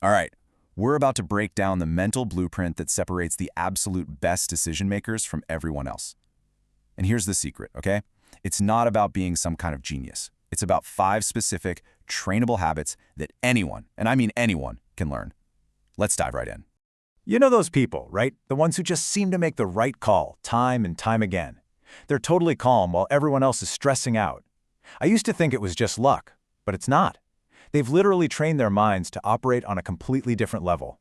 All right, we're about to break down the mental blueprint that separates the absolute best decision makers from everyone else. And here's the secret, okay? It's not about being some kind of genius. It's about 5 specific, trainable habits that anyone, and I mean anyone, can learn. Let's dive right in. You know those people, right? The ones who just seem to make the right call time and time again. They're totally calm while everyone else is stressing out. I used to think it was just luck, but it's not. They've literally trained their minds to operate on a completely different level.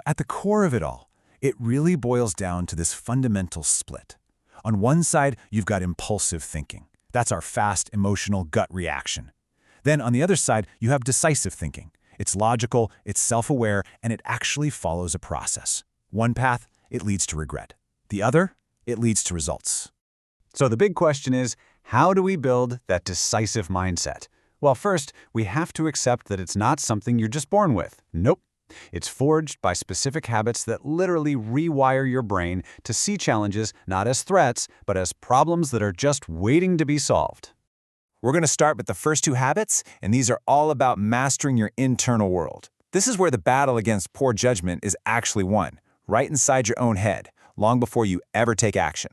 At the core of it all, it really boils down to this fundamental split. On one side, you've got impulsive thinking. That's our fast, emotional gut reaction. Then on the other side, you have decisive thinking. It's logical, it's self-aware, and it actually follows a process. One path, it leads to regret. The other, it leads to results. So the big question is, how do we build that decisive mindset? Well, first, we have to accept that it's not something you're just born with. Nope. It's forged by specific habits that literally rewire your brain to see challenges not as threats, but as problems that are just waiting to be solved. We're going to start with the first 2 habits, and these are all about mastering your internal world. This is where the battle against poor judgment is actually won, right inside your own head, long before you ever take action.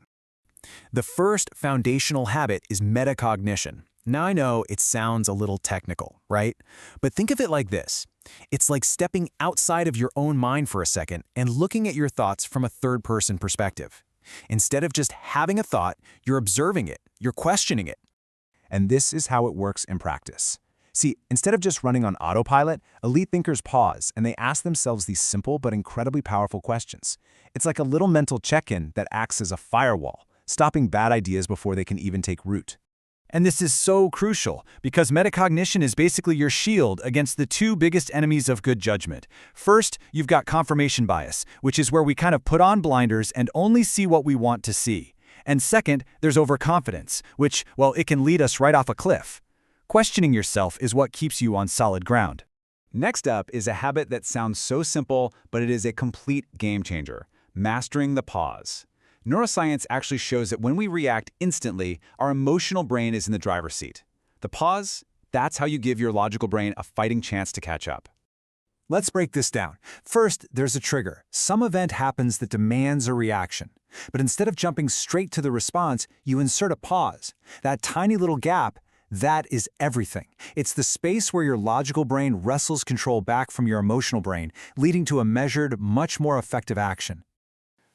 The first foundational habit is metacognition. Now I know it sounds a little technical, right? But think of it like this. It's like stepping outside of your own mind for a second and looking at your thoughts from a third-person perspective. Instead of just having a thought, you're observing it, you're questioning it. And this is how it works in practice. See, instead of just running on autopilot, elite thinkers pause and they ask themselves these simple but incredibly powerful questions. It's like a little mental check-in that acts as a firewall, stopping bad ideas before they can even take root. And this is so crucial because metacognition is basically your shield against the 2 biggest enemies of good judgment. First, you've got confirmation bias, which is where we kind of put on blinders and only see what we want to see. And second, there's overconfidence, which, well, it can lead us right off a cliff. Questioning yourself is what keeps you on solid ground. Next up is a habit that sounds so simple, but it is a complete game changer: mastering the pause. Neuroscience actually shows that when we react instantly, our emotional brain is in the driver's seat. The pause, that's how you give your logical brain a fighting chance to catch up. Let's break this down. First, there's a trigger. Some event happens that demands a reaction. But instead of jumping straight to the response, you insert a pause. That tiny little gap, that is everything. It's the space where your logical brain wrestles control back from your emotional brain, leading to a measured, much more effective action.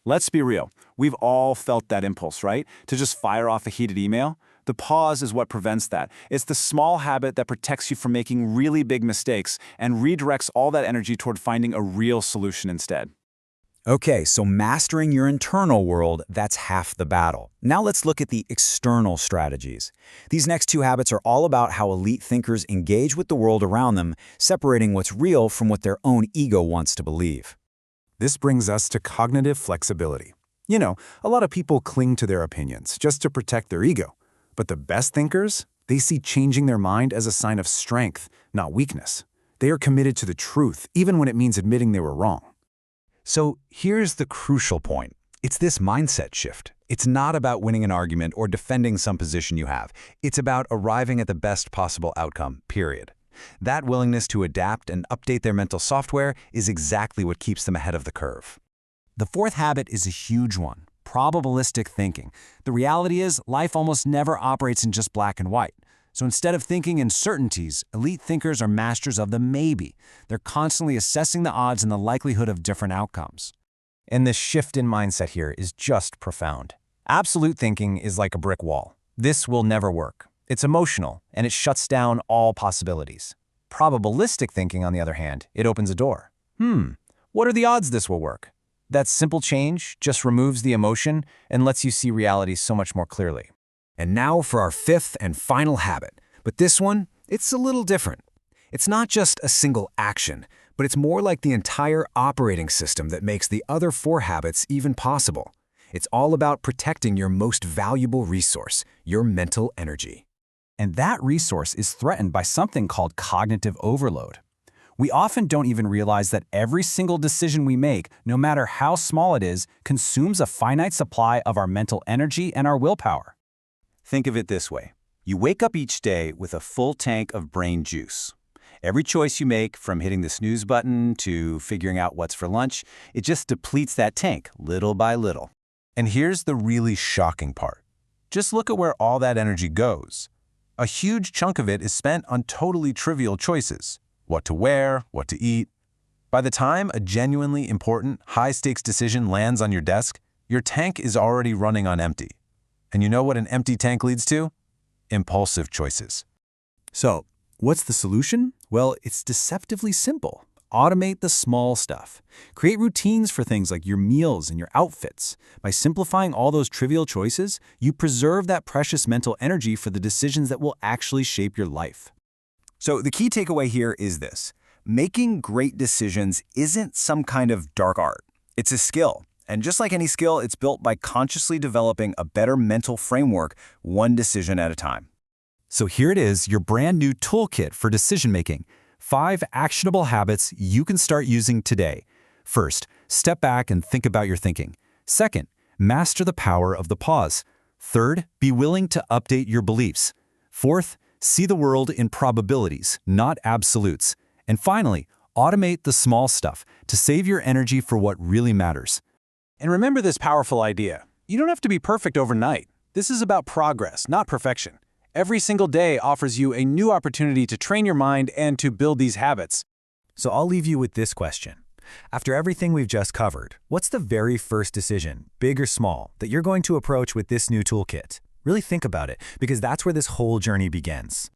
Let's be real. We've all felt that impulse, right? To just fire off a heated email. The pause is what prevents that. It's the small habit that protects you from making really big mistakes and redirects all that energy toward finding a real solution instead. Okay, so mastering your internal world, that's half the battle. Now let's look at the external strategies. These next 2 habits are all about how elite thinkers engage with the world around them, separating what's real from what their own ego wants to believe. This brings us to cognitive flexibility. A lot of people cling to their opinions just to protect their ego. But the best thinkers, they see changing their mind as a sign of strength, not weakness. They are committed to the truth, even when it means admitting they were wrong. So here's the crucial point. It's this mindset shift. It's not about winning an argument or defending some position you have. It's about arriving at the best possible outcome, period. That willingness to adapt and update their mental software is exactly what keeps them ahead of the curve. The 4th habit is a huge one: probabilistic thinking. The reality is, life almost never operates in just black and white. So instead of thinking in certainties, elite thinkers are masters of the maybe. They're constantly assessing the odds and the likelihood of different outcomes. And this shift in mindset here is just profound. Absolute thinking is like a brick wall. This will never work. It's emotional, and it shuts down all possibilities. Probabilistic thinking, on the other hand, it opens a door. What are the odds this will work? That simple change just removes the emotion and lets you see reality so much more clearly. And now for our 5th and final habit. But this one, it's a little different. It's not just a single action, but it's more like the entire operating system that makes the other 4 habits even possible. It's all about protecting your most valuable resource, your mental energy. And that resource is threatened by something called cognitive overload. We often don't even realize that every single decision we make, no matter how small it is, consumes a finite supply of our mental energy and our willpower. Think of it this way. You wake up each day with a full tank of brain juice. Every choice you make, from hitting the snooze button to figuring out what's for lunch, it just depletes that tank little by little. And here's the really shocking part. Just look at where all that energy goes. A huge chunk of it is spent on totally trivial choices. What to wear, what to eat. By the time a genuinely important, high-stakes decision lands on your desk, your tank is already running on empty. And you know what an empty tank leads to? Impulsive choices. So, what's the solution? Well, it's deceptively simple. Automate the small stuff. Create routines for things like your meals and your outfits. By simplifying all those trivial choices, you preserve that precious mental energy for the decisions that will actually shape your life. So the key takeaway here is this. Making great decisions isn't some kind of dark art. It's a skill. And just like any skill, it's built by consciously developing a better mental framework, one decision at a time. So here it is, your brand new toolkit for decision-making. 5 actionable habits you can start using today. First, step back and think about your thinking. Second, master the power of the pause. Third, be willing to update your beliefs. Fourth, see the world in probabilities, not absolutes. And finally, automate the small stuff to save your energy for what really matters. And remember this powerful idea. You don't have to be perfect overnight. This is about progress, not perfection. Every single day offers you a new opportunity to train your mind and to build these habits. So I'll leave you with this question. After everything we've just covered, what's the very first decision, big or small, that you're going to approach with this new toolkit? Really think about it, because that's where this whole journey begins.